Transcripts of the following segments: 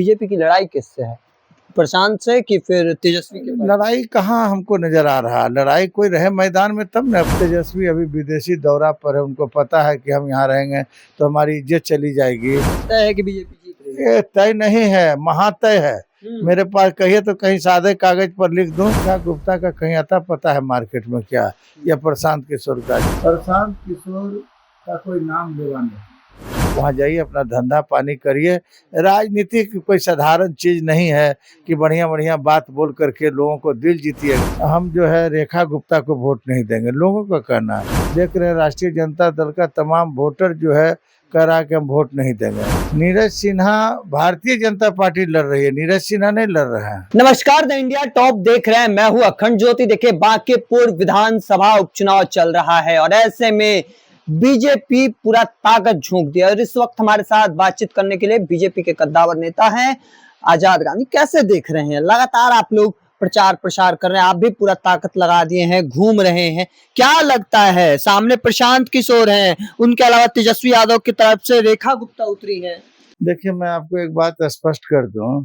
BJP की लड़ाई किससे है? प्रशांत से कि फिर तेजस्वी के पास? लड़ाई कहाँ हमको नजर आ रहा, लड़ाई कोई रहे मैदान में तब न। तेजस्वी अभी विदेशी दौरा पर है, उनको पता है कि हम यहाँ रहेंगे तो हमारी इज्जत चली जाएगी। तय है कि बीजेपी जीत रही है। ये तय नहीं है, महातय है। मेरे पास कहिए तो कहीं सादे कागज पर लिख दूं। क्या गुप्ता का कहीं आता पता है मार्केट में क्या, या प्रशांत किशोर का? प्रशांत किशोर का कोई नाम लेवा नहीं। वहाँ जाइए, अपना धंधा पानी करिए। राजनीति कोई साधारण चीज नहीं है कि बढ़िया बढ़िया बात बोल करके लोगों को दिल जीतिए। हम जो है रेखा गुप्ता को वोट नहीं देंगे, लोगों का कहना है। देख रहे हैं राष्ट्रीय जनता दल का तमाम वोटर जो है कह रहा है कि हम वोट नहीं देंगे। नीरज सिन्हा भारतीय जनता पार्टी लड़ रही है, नीरज सिन्हा नहीं लड़ रहा है। नमस्कार, द इंडिया टॉप देख रहे हैं, मैं हूं अखंड ज्योति। देखिए, बांकीपुर विधानसभा उपचुनाव चल रहा है और ऐसे में बीजेपी पूरा ताकत झोंक दिया। और इस वक्त हमारे साथ बातचीत करने के लिए बीजेपी के कद्दावर नेता हैं आजाद गांधी। कैसे देख रहे हैं, लगातार आप लोग प्रचार प्रसार कर रहे हैं, आप भी पूरा ताकत लगा दिए हैं, घूम रहे हैं, क्या लगता है? सामने प्रशांत किशोर हैं, उनके अलावा तेजस्वी यादव की तरफ से रेखा गुप्ता उतरी है। देखिए, मैं आपको एक बात स्पष्ट कर दूं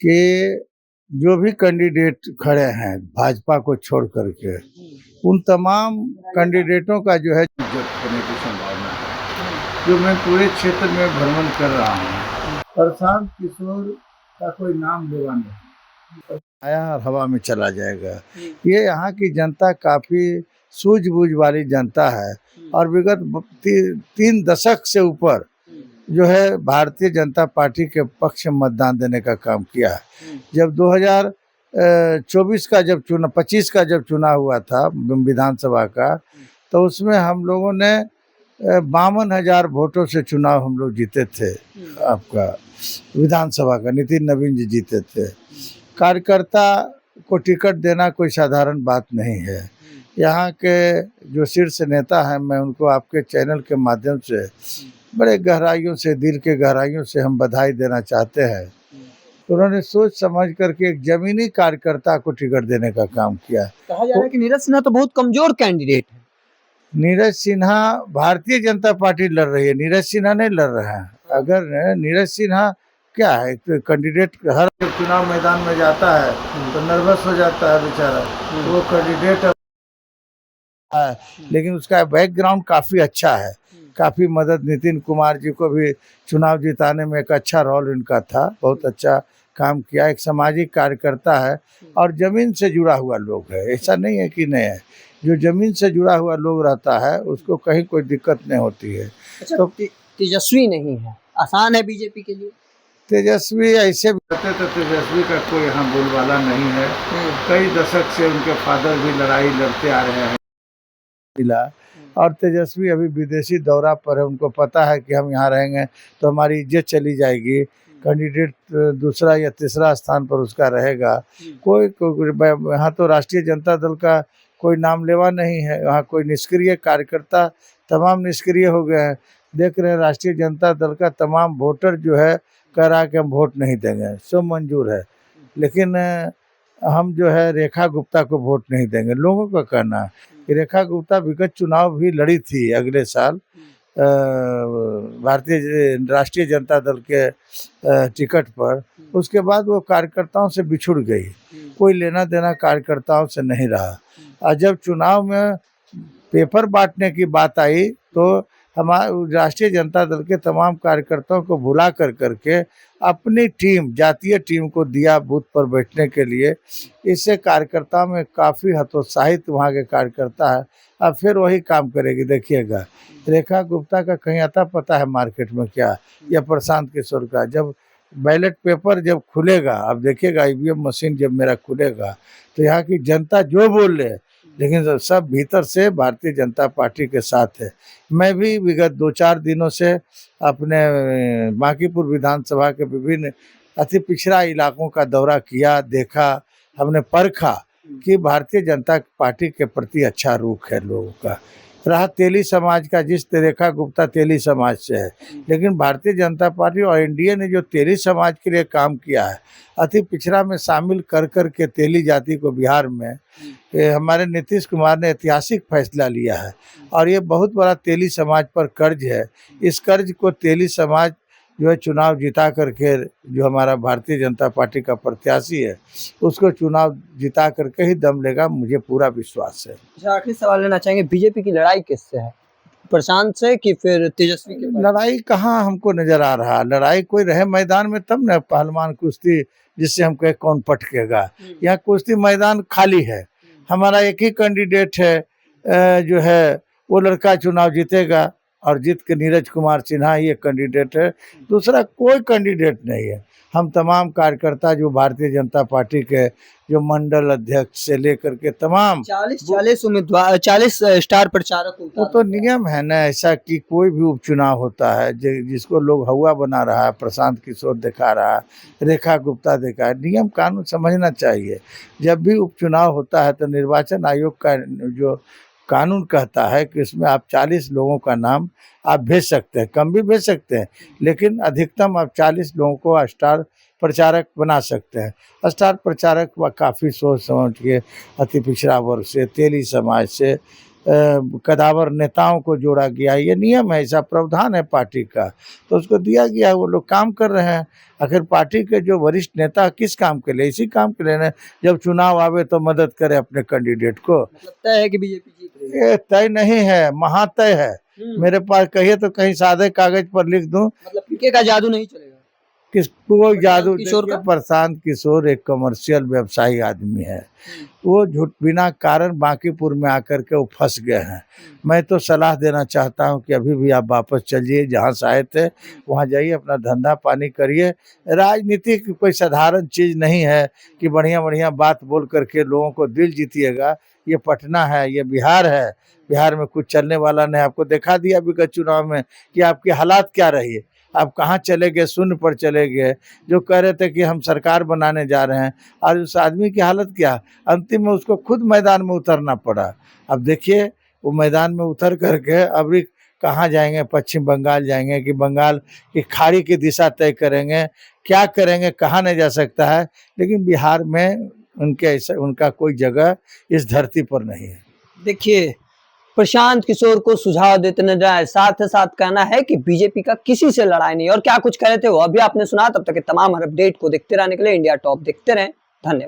कि जो भी कैंडिडेट खड़े हैं भाजपा को छोड़ करके, उन तमाम कैंडिडेटों का जो है इज्जत होने की संभावना है। जो मैं पूरे क्षेत्र में भ्रमण कर रहा हूँ, प्रशांत किशोर का कोई नाम लेवा नहीं, आया और हवा में चला जाएगा। ये यहाँ की जनता काफी सूझबूझ वाली जनता है और विगत 3 दशक से ऊपर जो है भारतीय जनता पार्टी के पक्ष में मतदान देने का काम किया है। जब 2024 का जब 25 का जब चुनाव हुआ था विधानसभा का, तो उसमें हम लोगों ने 52,000 वोटों से चुनाव हम लोग जीते थे। आपका विधानसभा का नितिन नवीन जी जीते थे। कार्यकर्ता को टिकट देना कोई साधारण बात नहीं है। यहाँ के जो शीर्ष नेता हैं, मैं उनको आपके चैनल के माध्यम से बड़े गहराइयों से, दिल के गहराइयों से हम बधाई देना चाहते हैं। उन्होंने सोच समझ करके एक जमीनी कार्यकर्ता को टिकट देने का काम किया। कहा जा रहा है कि नीरज सिन्हा तो बहुत कमजोर कैंडिडेट है। नीरज सिन्हा भारतीय जनता पार्टी लड़ रही है, नीरज सिन्हा नहीं लड़ रहा है। अगर नीरज सिन्हा क्या है, तो कैंडिडेट हर चुनाव मैदान में जाता है तो नर्वस हो जाता है बेचारा, तो वो कैंडिडेट है, लेकिन उसका बैकग्राउंड काफी अच्छा है। काफी मदद नितिन कुमार जी को भी चुनाव जिताने में एक अच्छा रोल इनका था, बहुत अच्छा काम किया। एक सामाजिक कार्यकर्ता है और जमीन से जुड़ा हुआ लोग है, ऐसा नहीं है कि नहीं है। जो जमीन से जुड़ा हुआ लोग रहता है उसको कहीं कोई दिक्कत नहीं होती है। अच्छा, तो तेजस्वी नहीं है, आसान है बीजेपी के लिए। तेजस्वी ऐसे कहते तो तेजस्वी का कोई यहाँ बोलबाला नहीं है। कई दशक से उनके फादर भी लड़ाई लड़ते आ रहे हैं और तेजस्वी अभी विदेशी दौरा पर है, उनको पता है कि हम यहाँ रहेंगे तो हमारी इज्जत चली जाएगी। कैंडिडेट दूसरा या तीसरा स्थान पर उसका रहेगा। कोई यहाँ तो राष्ट्रीय जनता दल का कोई नाम लेवा नहीं है। यहाँ कोई निष्क्रिय कार्यकर्ता तमाम निष्क्रिय हो गए हैं। देख रहे हैं राष्ट्रीय जनता दल का तमाम वोटर जो है कह रहा है कि हम वोट नहीं देंगे, सब मंजूर है, लेकिन हम जो है रेखा गुप्ता को वोट नहीं देंगे। लोगों का कहना है कि रेखा गुप्ता विगत चुनाव भी लड़ी थी अगले साल भारतीय राष्ट्रीय जनता दल के टिकट पर। उसके बाद वो कार्यकर्ताओं से बिछुड़ गई, कोई लेना देना कार्यकर्ताओं से नहीं रहा। और जब चुनाव में पेपर बांटने की बात आई तो हमारे राष्ट्रीय जनता दल के तमाम कार्यकर्ताओं को बुला कर करके अपनी टीम, जातीय टीम को दिया बूथ पर बैठने के लिए। इससे कार्यकर्ता में काफ़ी हतोत्साहित वहाँ के कार्यकर्ता है। अब फिर वही काम करेगी, देखिएगा। रेखा गुप्ता का कहीं आता पता है मार्केट में क्या, या प्रशांत किशोर का? जब बैलेट पेपर जब खुलेगा, अब देखिएगा ईवीएम मशीन जब मेरा खुलेगा तो यहाँ की जनता जो बोले, लेकिन सब भीतर से भारतीय जनता पार्टी के साथ है। मैं भी विगत 2-4 दिनों से अपने बांकीपुर विधानसभा के विभिन्न अति पिछड़ा इलाकों का दौरा किया, देखा, हमने परखा कि भारतीय जनता पार्टी के प्रति अच्छा रुख है लोगों का। रहा तेली समाज का, जिस रेखा गुप्ता तेली समाज से है, लेकिन भारतीय जनता पार्टी और एनडीए ने जो तेली समाज के लिए काम किया है, अति पिछड़ा में शामिल कर कर के तेली जाति को बिहार में हमारे नीतीश कुमार ने ऐतिहासिक फैसला लिया है और ये बहुत बड़ा तेली समाज पर कर्ज है। इस कर्ज को तेली समाज जो है चुनाव जिता करके, जो हमारा भारतीय जनता पार्टी का प्रत्याशी है उसको चुनाव जिता करके ही दम लेगा, मुझे पूरा विश्वास है। अच्छा, आखिरी सवाल लेना चाहेंगे, बीजेपी की लड़ाई किससे है? प्रशांत से कि फिर तेजस्वी के पास? लड़ाई कहाँ हमको नजर आ रहा, लड़ाई कोई रहे मैदान में तब न पहलवान कुश्ती, जिससे हम कहे कौन पटकेगा। यहाँ कुश्ती मैदान खाली है, हमारा एक ही कैंडिडेट है, जो है वो लड़का चुनाव जीतेगा और जीत के नीरज कुमार सिन्हा ही एक कैंडिडेट है, दूसरा कोई कैंडिडेट नहीं है। हम तमाम कार्यकर्ता जो भारतीय जनता पार्टी के जो मंडल अध्यक्ष से लेकर के तमाम 40 उम्मीदवार, 40 स्टार प्रचारक वो तो नियम है ना ऐसा कि कोई भी उपचुनाव होता है जिसको लोग हवा बना रहा है, प्रशांत किशोर दिखा रहा है, रेखा गुप्ता दिखा है, नियम कानून समझना चाहिए। जब भी उपचुनाव होता है तो निर्वाचन आयोग का जो कानून कहता है कि इसमें आप 40 लोगों का नाम आप भेज सकते हैं, कम भी भेज सकते हैं, लेकिन अधिकतम आप 40 लोगों को स्टार प्रचारक बना सकते हैं। स्टार प्रचारक व काफ़ी सोच समझ के अति पिछड़ा वर्ग से, तेली समाज से, कदावर नेताओं को जोड़ा गया। ये नियम है, ऐसा प्रावधान है पार्टी का, तो उसको दिया गया, वो लोग काम कर रहे हैं। आखिर पार्टी के जो वरिष्ठ नेता किस काम के लिए, इसी काम के लिए ना, जब चुनाव आवे तो मदद करे अपने कैंडिडेट को। मतलब तय है कि बीजेपी जीत रही है? ये तय नहीं है, महातय है। मेरे पास कहिए तो कहीं सादे कागज पर लिख दूं, मतलब पीके का जादू नहीं चलेगा? किसको जादू। किशोर का? प्रशांत किशोर एक कमर्शियल व्यवसायी आदमी है, वो झूठ बिना कारण बांकीपुर में आकर के वो फंस गए हैं। मैं तो सलाह देना चाहता हूं कि अभी भी आप वापस चलिए, जहां से आए थे वहां जाइए, अपना धंधा पानी करिए। राजनीति की कोई साधारण चीज नहीं है कि बढ़िया बढ़िया बात बोल करके लोगों को दिल जीतिएगा। ये पटना है, ये बिहार है, बिहार में कुछ चलने वाला नहीं। आपको दिखा दिया विगत चुनाव में कि आपके हालात क्या रही है, आप कहाँ चले गए, शून्य पर चले गए। जो कह रहे थे कि हम सरकार बनाने जा रहे हैं, और उस आदमी की हालत क्या, अंतिम में उसको खुद मैदान में उतरना पड़ा। अब देखिए वो मैदान में उतर करके अभी कहाँ जाएंगे, पश्चिम बंगाल जाएंगे कि बंगाल की खाड़ी की दिशा तय करेंगे, क्या करेंगे, कहाँ नहीं जा सकता है। लेकिन बिहार में उनका कोई जगह इस धरती पर नहीं है। देखिए, प्रशांत किशोर को सुझाव देते नजर आए, साथ ही साथ कहना है कि बीजेपी का किसी से लड़ाई नहीं, और क्या कुछ कह रहे थे वो अभी आपने सुना। तब तक के तमाम हर अपडेट को देखते रहने के लिए इंडिया टॉप देखते रहें। धन्यवाद।